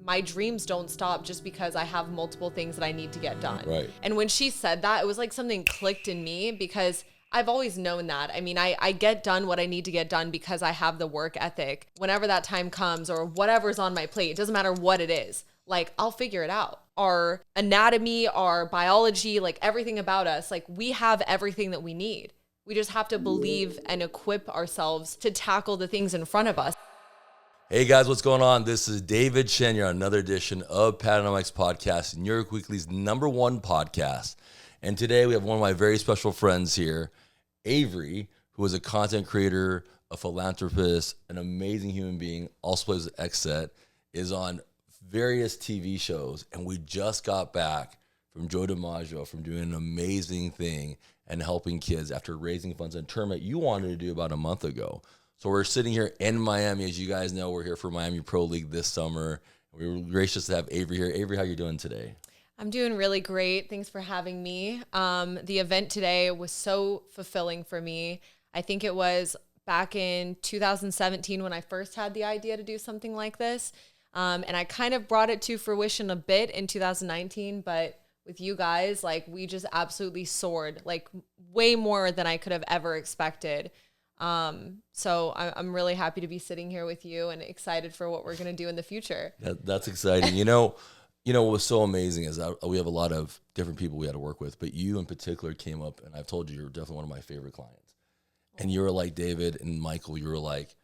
my dreams don't stop just because I have multiple things that I need to get done. Right. And when she said that, it was like something clicked in me because I've always known that. I mean, I get done what I need to get done because I have the work ethic. Whenever that time comes or whatever's on my plate, it doesn't matter what it is. Like, I'll figure it out. Our anatomy, our biology, like everything about us, like we have everything that we need. We just have to believe and equip ourselves to tackle the things in front of us. Hey guys, what's going on? This is David Shen. You're on another edition of Patanomics Podcast, New York Weekly's #1 podcast. And today we have one of my very special friends here, Avori, who is a content creator, a philanthropist, an amazing human being, also plays with XSET, is on various TV shows. And we just got back from Joe DiMaggio from doing an amazing thing and helping kids after raising funds in a tournament you wanted to do about a month ago. So we're sitting here in Miami. As you guys know, we're here for Miami Pro League this summer. We were gracious to have Avori here. Avori, how you doing today? I'm doing really great. Thanks for having me. The event today was so fulfilling for me. I think it was back in 2017 when I first had the idea to do something like this. And I kind of brought it to fruition a bit in 2019, but with you guys, like we just absolutely soared, like way more than I could have ever expected. So I'm really happy to be sitting here with you and excited for what we're going to do in the future. That's exciting. You know, what was so amazing is we have a lot of different people we had to work with, but you in particular came up, and I've told you, you're definitely one of my favorite clients. And you were like, David and Michael, you were like,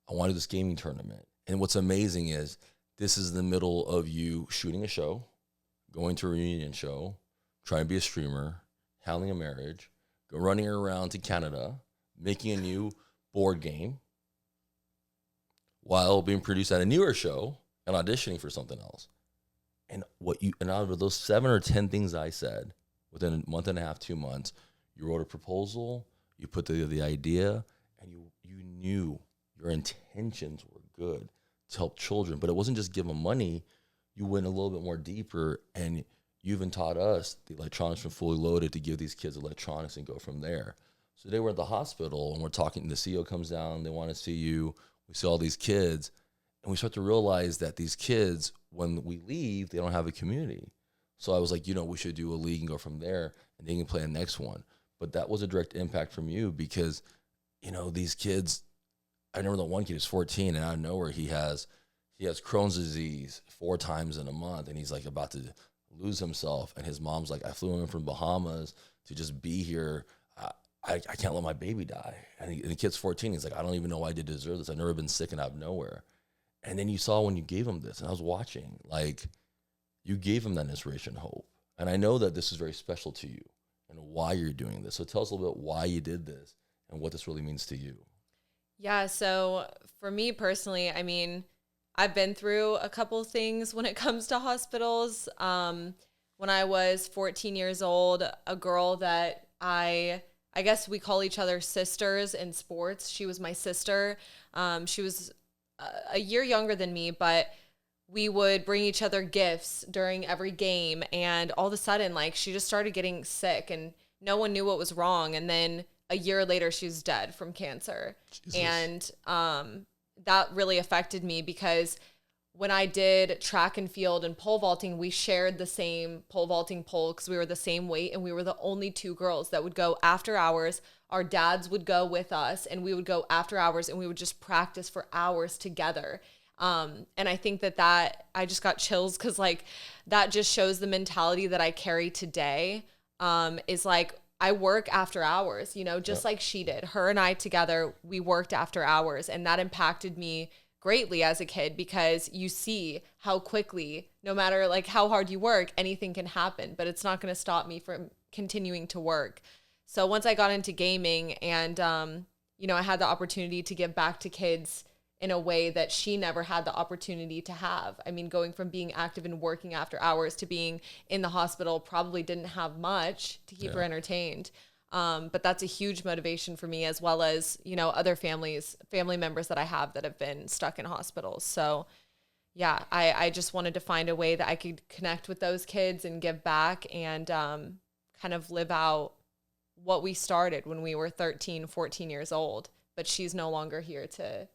I wanted this gaming tournament. And what's amazing is this is the middle of you shooting a show, going to a reunion show, trying to be a streamer, handling a marriage, running around to Canada, making a new board game while being produced at a newer show and auditioning for something else. And out of those 7 or 10 things I said, within a month and a half, 2 months, you wrote a proposal, you put the idea, and you knew your intentions were good to help children. But it wasn't just give them money. You went a little bit more deeper, and you even taught us the electronics from Fully Loaded to give these kids electronics and go from there. So today we're at the hospital, and we're talking, the CEO comes down, they want to see you. We see all these kids, and we start to realize that these kids, when we leave, they don't have a community. So I was like, we should do a league and go from there, and they can play the next one. But that was a direct impact from you because, these kids, I remember the one kid is 14, and out of nowhere he has Crohn's disease 4 times in a month, and he's like about to lose himself. And his mom's like, I flew in from Bahamas to just be here. I can't let my baby die. And the kid's 14. He's like, I don't even know why I did deserve this. I've never been sick and out of nowhere. And then you saw when you gave him this, and I was watching, like you gave him that inspiration and hope. And I know that this is very special to you and why you're doing this. So tell us a little bit why you did this and what this really means to you. Yeah. So for me personally, I mean, I've been through a couple things when it comes to hospitals. When I was 14 years old, a girl that I guess we call each other sisters in sports. She was my sister. She was a year younger than me, but we would bring each other gifts during every game. And all of a sudden, like she just started getting sick and no one knew what was wrong. And then a year later, she was dead from cancer. Jesus. And that really affected me because when I did track and field and pole vaulting, we shared the same pole vaulting pole because we were the same weight, and we were the only 2 girls that would go after hours. Our dads would go with us, and we would go after hours, and we would just practice for hours together. And I think that I just got chills because like that just shows the mentality that I carry today. Is like I work after hours, just like she did. Her and I together, we worked after hours, and that impacted me greatly as a kid because you see how quickly, no matter like how hard you work, anything can happen, but it's not going to stop me from continuing to work. So once I got into gaming and, I had the opportunity to give back to kids in a way that she never had the opportunity to have. I mean, going from being active and working after hours to being in the hospital probably didn't have much to keep her entertained. But that's a huge motivation for me, as well as, other family members that I have that have been stuck in hospitals. So yeah, I just wanted to find a way that I could connect with those kids and give back and, kind of live out what we started when we were 13, 14 years old, but she's no longer here to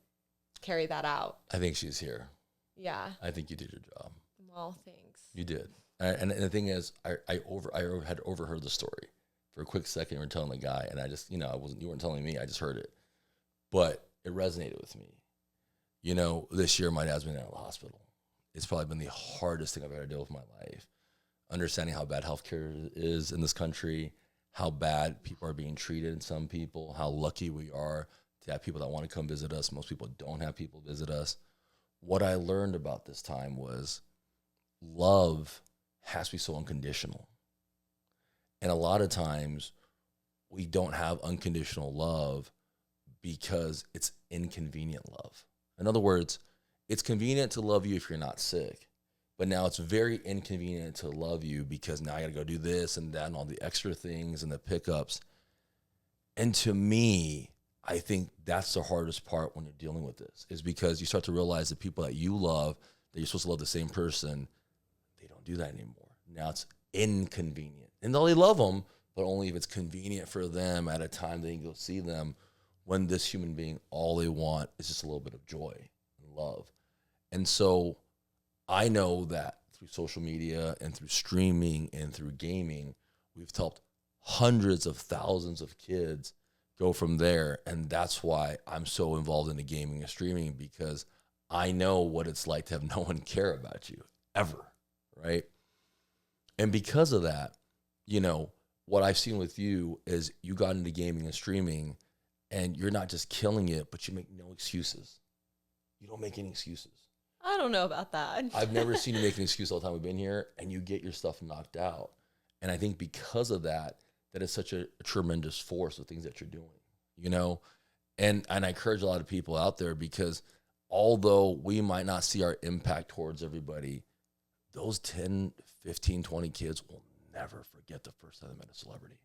carry that out. I think she's here. Yeah. I think you did your job. Well, thanks. You did. And the thing is, I had overheard the story for a quick second. You were telling the guy, and I just, you weren't telling me. I just heard it, but it resonated with me. This year my dad's been out of the hospital. It's probably been the hardest thing I've ever dealt with in my life. Understanding how bad healthcare is in this country, how bad people are being treated, some people, how lucky we are to have people that want to come visit us. Most people don't have people visit us. What I learned about this time was love has to be so unconditional. And a lot of times we don't have unconditional love because it's inconvenient love. In other words, it's convenient to love you if you're not sick. But now it's very inconvenient to love you because now I got to go do this and that and all the extra things and the pickups. And to me, I think that's the hardest part when you're dealing with this, is because you start to realize the people that you love, that you're supposed to love the same person, they don't do that anymore. Now it's inconvenient. And they'll love them, but only if it's convenient for them at a time they can go see them, when this human being, all they want is just a little bit of joy and love. And so I know that through social media and through streaming and through gaming, we've helped hundreds of thousands of kids go from there. And that's why I'm so involved in the gaming and streaming, because I know what it's like to have no one care about you ever, right? And because of that, what I've seen with you is you got into gaming and streaming, and you're not just killing it, but you make no excuses. You don't make any excuses. I don't know about that. I've never seen you make an excuse all the time we've been here, and you get your stuff knocked out. And I think because of that, that is such a tremendous force of things that you're doing, And I encourage a lot of people out there, because although we might not see our impact towards everybody, those 10, 15, 20 kids will never forget the first time they met a celebrity.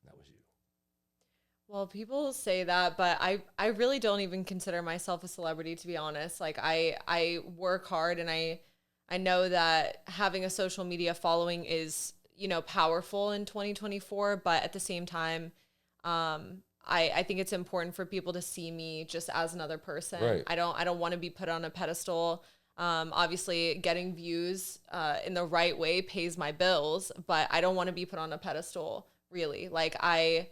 And that was you. Well, people say that, but I really don't even consider myself a celebrity, to be honest. Like I work hard, and I know that having a social media following is, powerful in 2024, but at the same time, I think it's important for people to see me just as another person. Right. I don't want to be put on a pedestal. Obviously getting views in the right way pays my bills, but I don't want to be put on a pedestal, really. Like I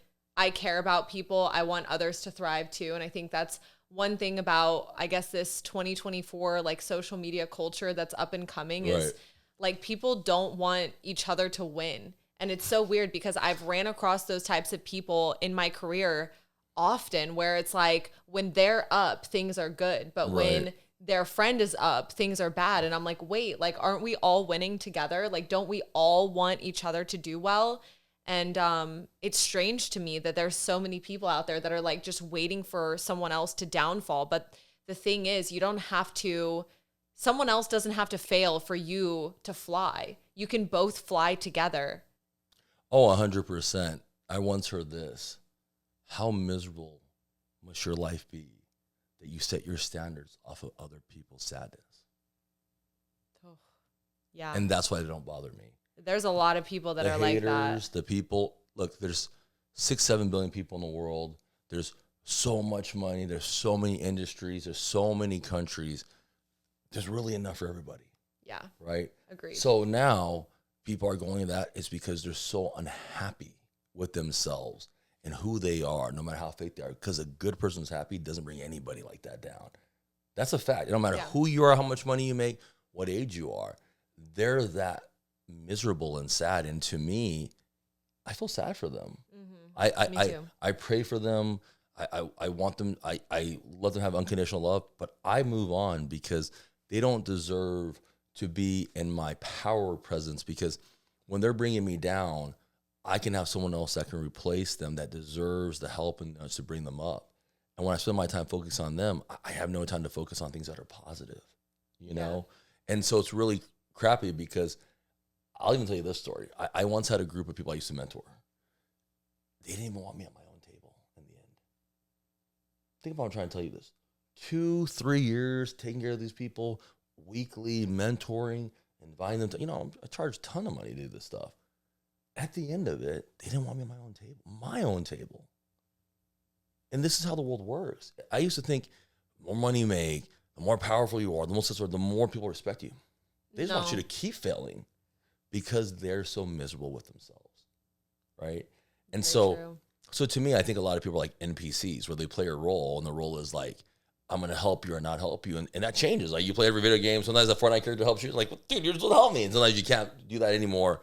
care about people. I want others to thrive too. And I think that's one thing about, I guess, this 2024, like, social media culture that's up and coming is like, people don't want each other to win. And it's so weird because I've ran across those types of people in my career often, where it's like, when they're up, things are good. But when their friend is up, things are bad. And I'm like, wait, like, aren't we all winning together? Like, don't we all want each other to do well? And it's strange to me that there's so many people out there that are like just waiting for someone else to downfall. But the thing is, someone else doesn't have to fail for you to fly. You can both fly together. Oh, 100%. I once heard this. How miserable must your life be that you set your standards off of other people's sadness? Oh, yeah. And that's why they don't bother me. There's a lot of people that are like that. The people, look, there's 6-7 billion people in the world. There's so much money. There's so many industries. There's so many countries. There's really enough for everybody. Yeah. Right? Agreed. So now people are going to that. It's because they're so unhappy with themselves and who they are, no matter how fake they are. Because a good person who's happy doesn't bring anybody like that down. That's a fact. No matter who you are, how much money you make, what age you are, they're that miserable and sad. And to me, I feel sad for them. Mm-hmm. Me too. I pray for them. I want them. I let them have unconditional love, but I move on because they don't deserve to be in my power presence, because when they're bringing me down, I can have someone else that can replace them that deserves the help and to bring them up. And when I spend my time focusing on them, I have no time to focus on things that are positive, you know? And so it's really crappy, because I'll even tell you this story. I once had a group of people I used to mentor. They didn't even want me at my own table in the end. Think about, I'm trying to tell you this. 2-3 years taking care of these people, weekly mentoring, inviting them to, I charge a ton of money to do this stuff. At the end of it, they didn't want me at my own table. And this is how the world works. I used to think the more money you make, the more powerful you are, the more successful, the more people respect you. They just want you to keep failing because they're so miserable with themselves, right? And so to me, I think a lot of people are like NPCs where they play a role, and the role is like, I'm going to help you or not help you. And that changes. Like, you play every video game. Sometimes a Fortnite character helps you. Like, well, dude, you're just going to help me. And sometimes you can't do that anymore.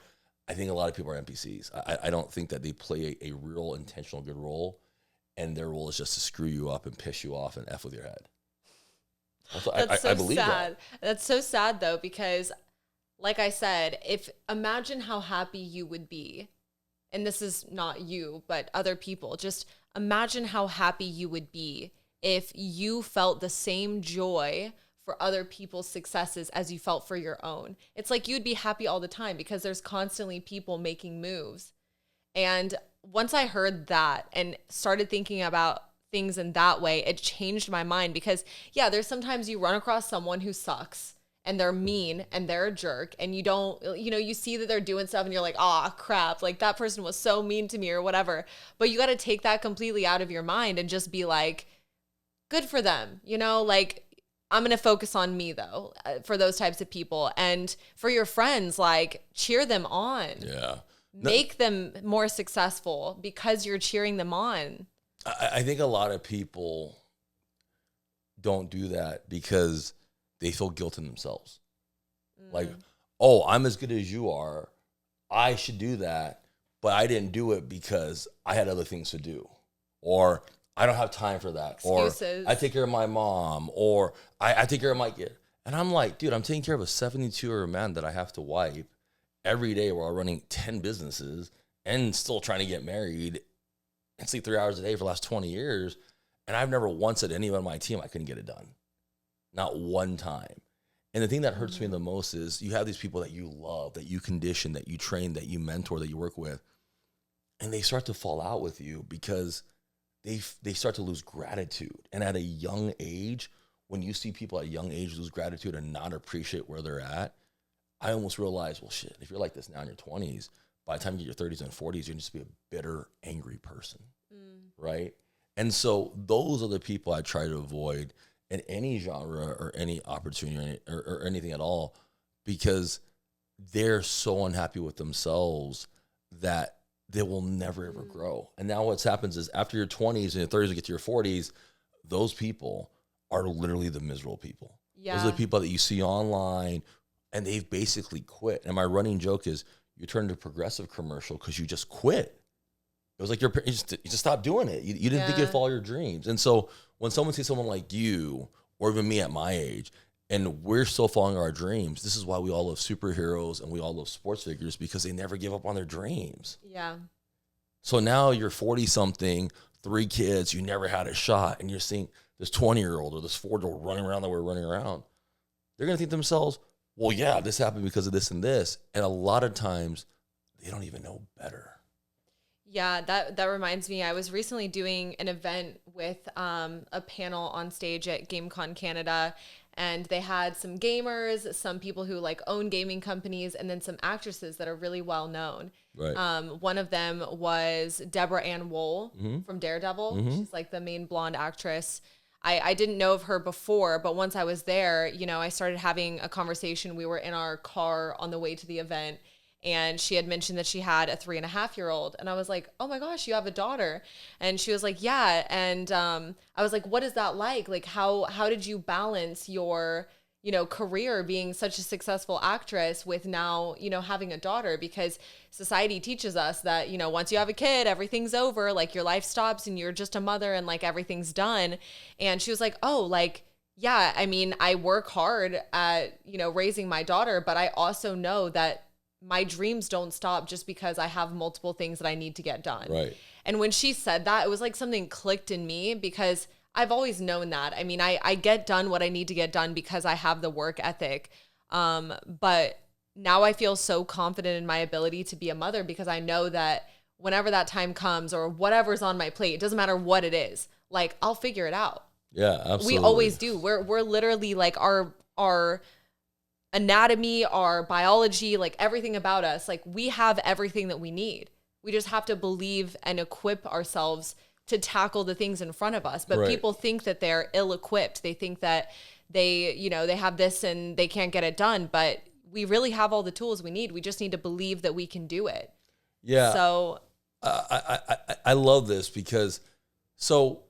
I think a lot of people are NPCs. I don't think that they play a real intentional good role. And their role is just to screw you up and piss you off and F with your head. That's so I believe sad. That's so sad, though, because like I said, imagine how happy you would be. And this is not you, but other people. Just imagine how happy you would be if you felt the same joy for other people's successes as you felt for your own. It's like you'd be happy all the time because there's constantly people making moves. And once I heard that and started thinking about things in that way, it changed my mind because, yeah, there's sometimes you run across someone who sucks and they're mean and they're a jerk and you don't, you see that they're doing stuff and you're like, oh crap, like that person was so mean to me or whatever. But you got to take that completely out of your mind and just be like, good for them. Like, I'm going to focus on me though, for those types of people. And for your friends, like, cheer them on. Yeah. Make them more successful because you're cheering them on. I think a lot of people don't do that because they feel guilt in themselves. Like, oh, I'm as good as you are. I should do that, but I didn't do it because I had other things to do. Or I don't have time for that. Excuses. Or I take care of my mom. Or I take care of my kid. And I'm like, dude, I'm taking care of a 72-year-old man that I have to wipe every day while running 10 businesses and still trying to get married and sleep 3 hours a day for the last 20 years. And I've never once said to anyone on my team I couldn't get it done. Not one time. And the thing that hurts me the most is you have these people that you love, that you condition, that you train, that you mentor, that you work with, and they start to fall out with you because they start to lose gratitude. And at a young age, when you see people at a young age lose gratitude and not appreciate where they're at, I almost realize, well, shit, if you're like this now in your 20s, by the time you get your 30s and 40s, you're going to just be a bitter, angry person, right? And so those are the people I try to avoid in any genre or any opportunity or anything at all, because they're so unhappy with themselves that they will never, ever grow. And now what happens is after your 20s and your 30s, you get to your 40s, those people are literally the miserable people. Yeah. Those are the people that you see online and they've basically quit. And my running joke is you turn into a Progressive commercial because you just quit. It was like you just stopped doing it. You didn't think you'd follow your dreams. And so when someone sees someone like you or even me at my age, and we're still following our dreams, this is why we all love superheroes and we all love sports figures, because they never give up on their dreams. Yeah. So now you're 40-something, 3 kids, you never had a shot, and you're seeing this 20-year-old or this 4-year-old running around that we're running around. They're going to think to themselves, well, yeah, this happened because of this and this. And a lot of times, they don't even know better. Yeah, that reminds me. I was recently doing an event with a panel on stage at GameCon Canada, and they had some gamers, some people who like own gaming companies, and then some actresses that are really well known. Right. One of them was Deborah Ann Woll from Daredevil. She's like the main blonde actress. I didn't know of her before, but once I was there, I started having a conversation. We were in our car on the way to the event, and she had mentioned that she had a 3.5-year-old. And I was like, oh my gosh, you have a daughter. And she was like, yeah. And I was like, what is that like? Like, how did you balance your, career being such a successful actress with now, having a daughter? Because society teaches us that, once you have a kid, everything's over. Like, your life stops and you're just a mother and like everything's done. And she was like, oh, like, yeah, I mean, I work hard at, raising my daughter, but I also know that my dreams don't stop just because I have multiple things that I need to get done. Right. And when she said that, it was like something clicked in me, because I've always known that. I mean, I get done what I need to get done because I have the work ethic. But now I feel so confident in my ability to be a mother, because I know that whenever that time comes or whatever's on my plate, it doesn't matter what it is, like, I'll figure it out. Yeah, absolutely. We always do. We're literally like our anatomy, our biology, like everything about us, like we have everything that we need. We just have to believe and equip ourselves to tackle the things in front of us. But people think that they're ill-equipped. They think that they have this and they can't get it done. But we really have all the tools we need. We just need to believe that we can do it. Yeah. So I love this because, so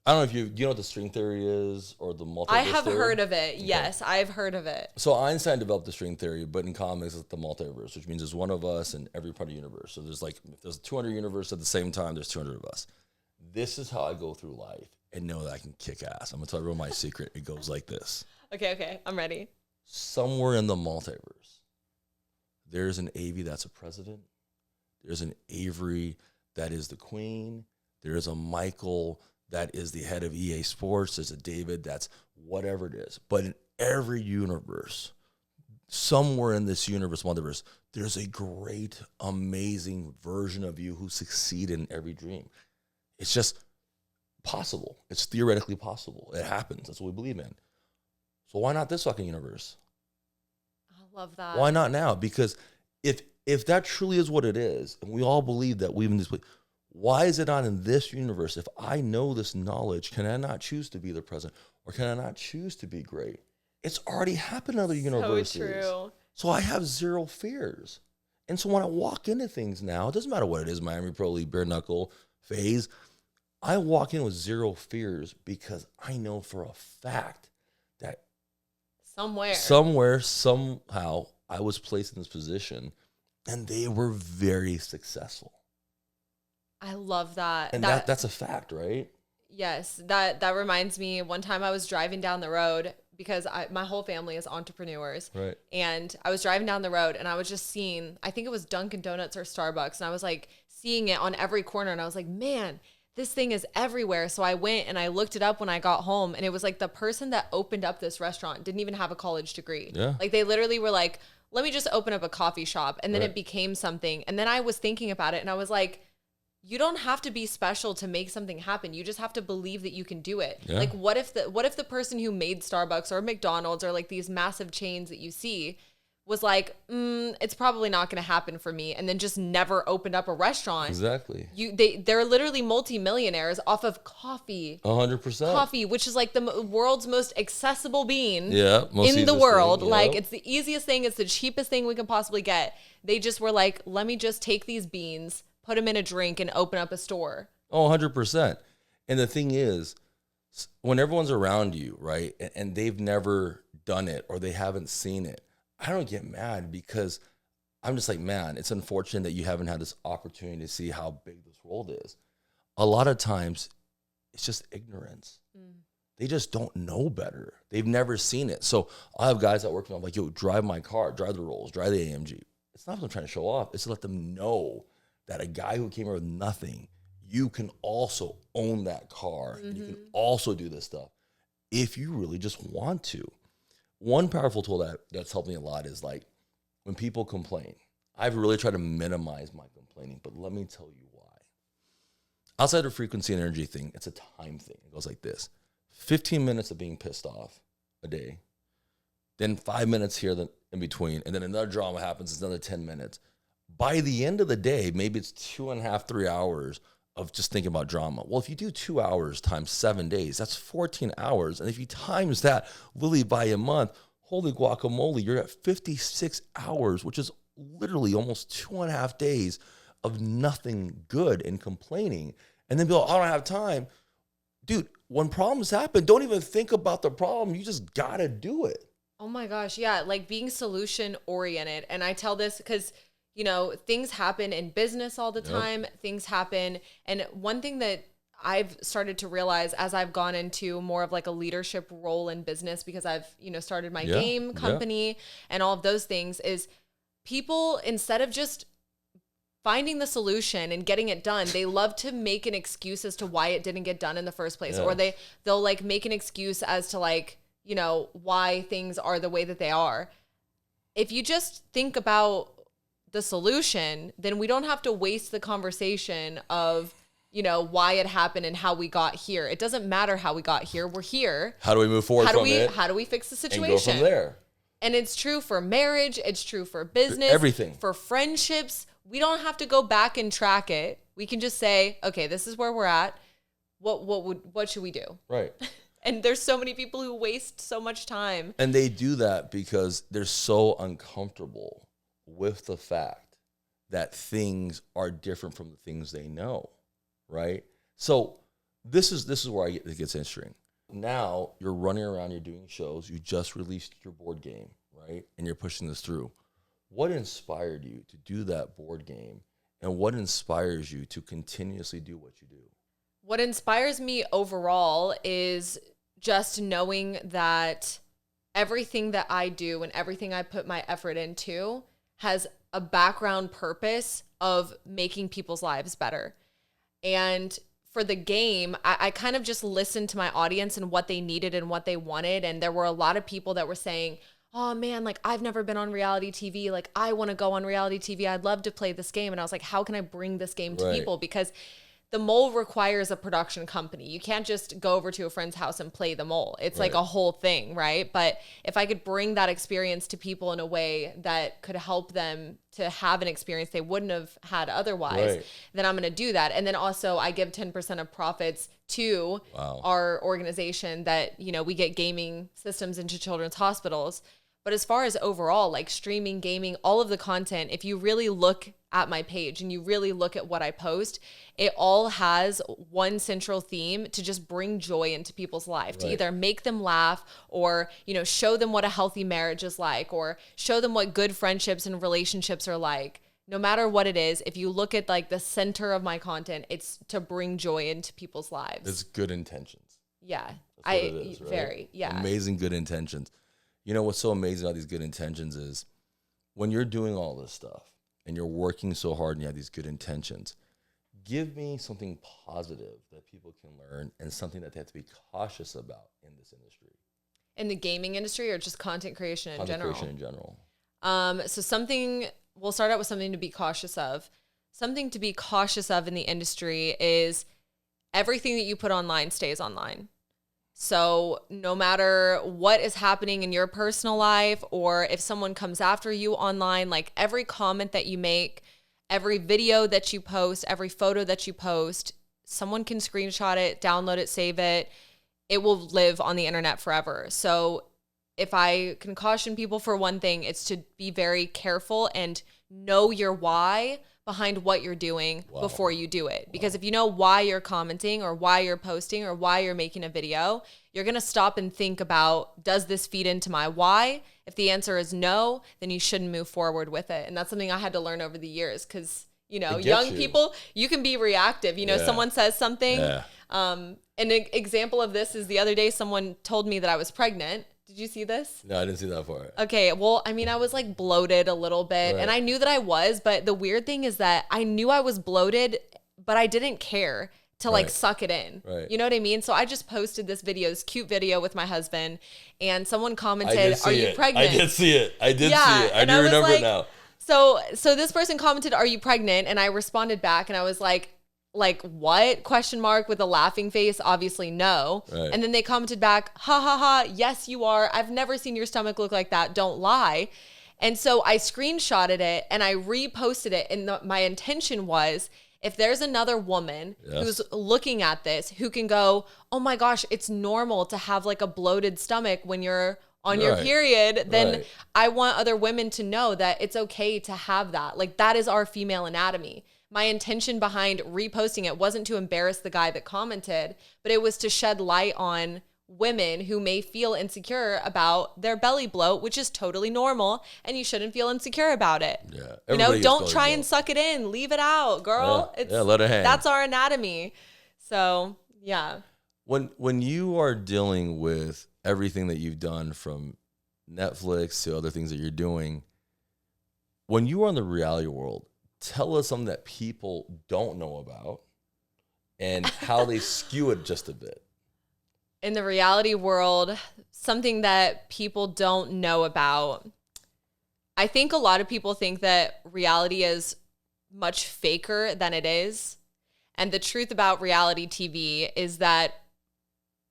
I don't know if you know what the string theory is or the multiverse I have theory? heard of it. Okay. Yes, I've heard of it. So Einstein developed the string theory, but in comics it's the multiverse, which means there's one of us in every part of the universe. So there's like, if there's 200 universes at the same time, there's 200 of us. This is how I go through life and know that I can kick ass. I'm going to tell everyone my secret. It goes like this. Okay. I'm ready. Somewhere in the multiverse, there's an Avi that's a president. There's an Avery that is the queen. There's a Michael that is the head of EA Sports. There's a David that's whatever it is. But in every universe, somewhere in this universe, multiverse, there's a great, amazing version of you who succeed in every dream. It's just possible. It's theoretically possible. It happens. That's what we believe in. So why not this fucking universe? I love that. Why not now? Because if that truly is what it is, and we all believe that we live in this place, why is it not in this universe? If I know this knowledge, can I not choose to be the president? Or can I not choose to be great? It's already happened in other universes. So true. So I have zero fears. And so when I walk into things now, it doesn't matter what it is, Miami Pro League, bare knuckle, phase, I walk in with zero fears because I know for a fact that somewhere, somehow, I was placed in this position and they were very successful. I love that. And that's a fact, right? Yes. That reminds me, one time I was driving down the road because my whole family is entrepreneurs. Right. And I was driving down the road and I was just seeing, I think it was Dunkin' Donuts or Starbucks. And I was like seeing it on every corner. And I was like, man, this thing is everywhere. So I went and I looked it up when I got home. And it was like the person that opened up this restaurant didn't even have a college degree. Yeah. Like they literally were like, let me just open up a coffee shop. And then Right. it became something. And then I was thinking about it and I was like, you don't have to be special to make something happen. You just have to believe that you can do it. Yeah. Like what if the person who made Starbucks or McDonald's or like these massive chains that you see was like, it's probably not going to happen for me, and then just never opened up a restaurant. Exactly. They're literally multimillionaires off of coffee. 100%. Coffee, which is like the world's most accessible bean most in the easiest world. thing, Like yep. it's the easiest thing. It's the cheapest thing we can possibly get. They just were like, let me just take these beans, put them in a drink, and open up a store. Oh, 100%. And the thing is, when everyone's around you, right, and they've never done it or they haven't seen it, I don't get mad because I'm just like, man, it's unfortunate that you haven't had this opportunity to see how big this world is. A lot of times, it's just ignorance. They just don't know better. They've never seen it. So I have guys that work for me. I'm like, yo, drive my car, drive the Rolls, drive the AMG. It's not what I'm trying to show off. It's to let them know that a guy who came here with nothing, you can also own that car. And you can also do this stuff if you really just want to. One powerful tool that's helped me a lot is like when people complain. I've really tried to minimize my complaining, but let me tell you why. Outside of frequency and energy thing, it's a time thing. It goes like this. 15 minutes of being pissed off a day, then 5 minutes here in between, and then another drama happens, it's another 10 minutes. By the end of the day, maybe it's 2.5, 3 hours of just thinking about drama. Well, if you do 2 hours times 7 days, that's 14 hours. And if you times that literally by a month, holy guacamole, you're at 56 hours, which is literally almost 2.5 days of nothing good and complaining. And then be like, I don't have time. Dude, when problems happen, don't even think about the problem. You just got to do it. Oh my gosh. Yeah. Like being solution oriented. And I tell this because things happen in business all the time. Yep. Things happen. And one thing that I've started to realize as I've gone into more of like a leadership role in business, because I've, started my game company and all of those things, is people, instead of just finding the solution and getting it done, they love to make an excuse as to why it didn't get done in the first place. Or they'll like make an excuse as to like, why things are the way that they are. If you just think about the solution, then we don't have to waste the conversation of, why it happened and how we got here. It doesn't matter how we got here. We're here. How do we move forward from it? How do we fix the situation? And go from there. And it's true for marriage. It's true for business. Everything. For friendships. We don't have to go back and track it. We can just say, okay, this is where we're at. What should we do? Right. And there's so many people who waste so much time. And they do that because they're so uncomfortable with the fact that things are different from the things they know, right? So this is where it gets interesting. Now you're running around, you're doing shows, you just released your board game, right? And you're pushing this through. What inspired you to do that board game? And what inspires you to continuously do what you do? What inspires me overall is just knowing that everything that I do and everything I put my effort into has a background purpose of making people's lives better. And for the game, I kind of just listened to my audience and what they needed and what they wanted. And there were a lot of people that were saying, oh man, like I've never been on reality TV. Like I want to go on reality TV. I'd love to play this game. And I was like, how can I bring this game to people? Because the mole requires a production company. You can't just go over to a friend's house and play the mole. It's like a whole thing, right? But if I could bring that experience to people in a way that could help them to have an experience they wouldn't have had otherwise, then I'm going to do that. And then also I give 10% of profits to our organization that, you know, we get gaming systems into children's hospitals. But as far as overall, like streaming, gaming, all of the content, if you really look at my page and you really look at what I post, it all has one central theme to just bring joy into people's life, to either make them laugh or, you know, show them what a healthy marriage is like, or show them what good friendships and relationships are like. No matter what it is, if you look at like the center of my content, it's to bring joy into people's lives. It's good intentions. Yeah. That's what it is, right? Very, yeah. Amazing good intentions. You know, what's so amazing about these good intentions is when you're doing all this stuff and you're working so hard and you have these good intentions, give me something positive that people can learn and something that they have to be cautious about in this industry. In the gaming industry or just content creation in general? Content creation in general. So we'll start out with something to be cautious of. Something to be cautious of in the industry is everything that you put online stays online. So no matter what is happening in your personal life, or if someone comes after you online, like every comment that you make, every video that you post, every photo that you post, someone can screenshot it, download it, save it. It will live on the internet forever. So if I can caution people for one thing, it's to be very careful and know your why behind what you're doing before you do it. Because if you know why you're commenting or why you're posting or why you're making a video, you're going to stop and think about, does this feed into my why? If the answer is no, then you shouldn't move forward with it. And that's something I had to learn over the years because, you know, young people, you can be reactive. You know, someone says something. An example of this is the other day, someone told me that I was pregnant. Did you see this? No, I didn't see that part. Okay, well, I mean, I was like bloated a little bit, and I knew that I was, but the weird thing is that I knew I was bloated, but I didn't care to like suck it in. You know what I mean? So I just posted this cute video with my husband, and someone commented, "Are you pregnant?" I did see it. I did see it. I do remember it now. So this person commented, "Are you pregnant?" And I responded back, and I was like what? Question mark with a laughing face. Obviously no. And then they commented back, ha ha ha, yes you are. I've never seen your stomach look like that. Don't lie. And so I screenshotted it and I reposted it. And my intention was, if there's another woman who's looking at this, who can go, oh my gosh, it's normal to have like a bloated stomach when you're on your period, then I want other women to know that it's okay to have that. Like that is our female anatomy. My intention behind reposting it wasn't to embarrass the guy that commented, but it was to shed light on women who may feel insecure about their belly bloat, which is totally normal, and you shouldn't feel insecure about it. Yeah, you know, don't try and suck it in. Leave it out, girl. Let it hang. That's our anatomy. So, yeah. When you are dealing with everything that you've done from Netflix to other things that you're doing, when you are in the reality world, tell us something that people don't know about and how they skew it just a bit. In the reality world, something that people don't know about. I think a lot of people think that reality is much faker than it is. And the truth about reality TV is that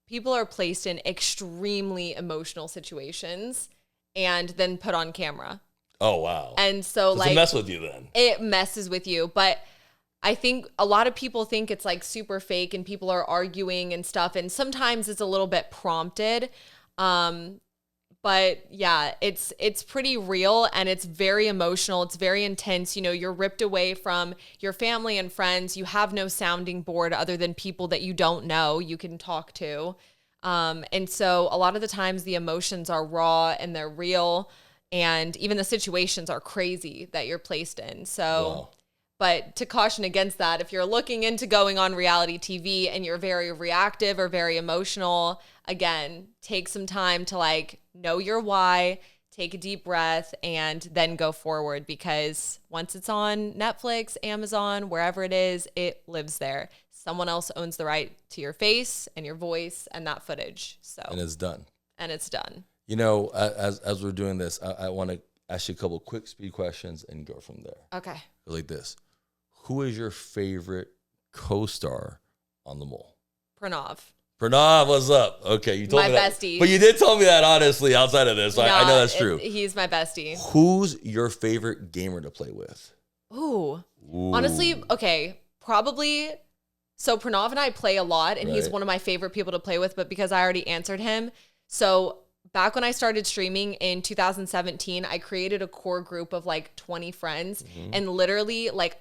people are placed in extremely emotional situations and then put on camera. Oh, wow. And so like, it mess with you then. It messes with you. But I think a lot of people think it's like super fake and people are arguing and stuff. And sometimes it's a little bit prompted. But yeah, it's pretty real and it's very emotional. It's very intense. You know, you're ripped away from your family and friends. You have no sounding board other than people that you don't know you can talk to. And so a lot of the times the emotions are raw and they're real. And even the situations are crazy that you're placed in. So, wow. But to caution against that, if you're looking into going on reality TV and you're very reactive or very emotional, again, take some time to like know your why, take a deep breath, and then go forward, because once it's on Netflix, Amazon, wherever it is, it lives there. Someone else owns the right to your face and your voice and that footage. And it's done. And it's done. You know, as we're doing this, I want to ask you a couple quick speed questions and go from there. Okay. Like this. Who is your favorite co-star on The Mole? Pranav, what's up? Okay, you told my me that. bestie. But you did tell me that honestly outside of this. So I know that's true. He's my bestie. Who's your favorite gamer to play with? Ooh. Honestly, okay, probably. So Pranav and I play a lot, and he's one of my favorite people to play with, but because I already answered him. So back when I started streaming in 2017, I created a core group of like 20 friends, and literally like,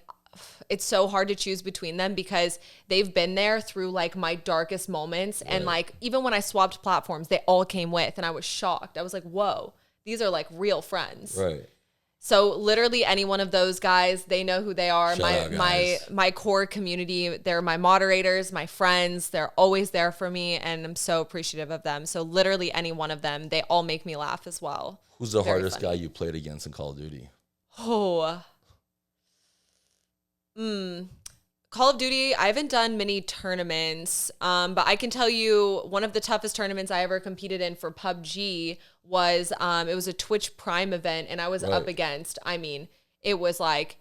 it's so hard to choose between them because they've been there through like my darkest moments. And like, even when I swapped platforms, they all came with, and I was shocked. I was like, whoa, these are like real friends. Right. So literally any one of those guys, they know who they are. My core community, they're my moderators, my friends. They're always there for me, and I'm so appreciative of them. So literally any one of them, they all make me laugh as well. Who's the hardest guy you played against in Call of Duty? Call of Duty, I haven't done many tournaments, but I can tell you one of the toughest tournaments I ever competed in for PUBG was, it was a Twitch Prime event, and I was up against, I mean, it was like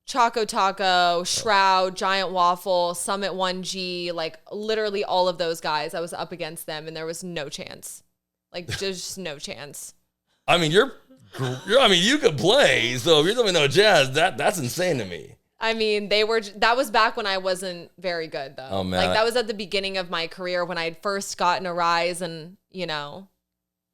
Choco Taco, Shroud, Giant Waffle, Summit 1G, like literally all of those guys. I was up against them, and there was no chance. Like, just no chance. I mean, you could play, so if you're telling me no chance, that's insane to me. I mean, that was back when I wasn't very good, though. Oh, man. Like, that was at the beginning of my career when I had first gotten a rise, and, you know.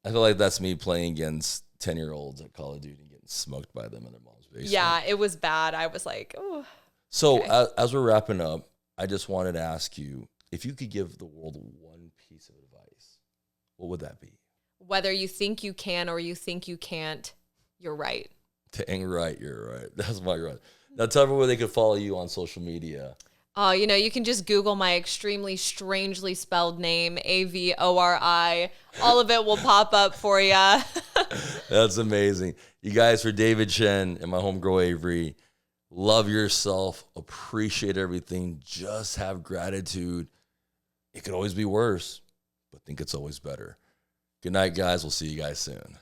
I feel like that's me playing against 10-year-olds at Call of Duty and getting smoked by them in their mom's basement. Yeah, it was bad. I was like, oh. So, as we're wrapping up, I just wanted to ask you, if you could give the world one piece of advice, what would that be? Whether you think you can or you think you can't, you're right. Dang right, you're right. That's why you're right. Now tell everyone where they can follow you on social media. You know, you can just Google my extremely strangely spelled name, Avori. All of it will pop up for you. That's amazing. You guys, for David Chen and my homegirl Avery, love yourself, appreciate everything, just have gratitude. It could always be worse, but think it's always better. Good night, guys. We'll see you guys soon.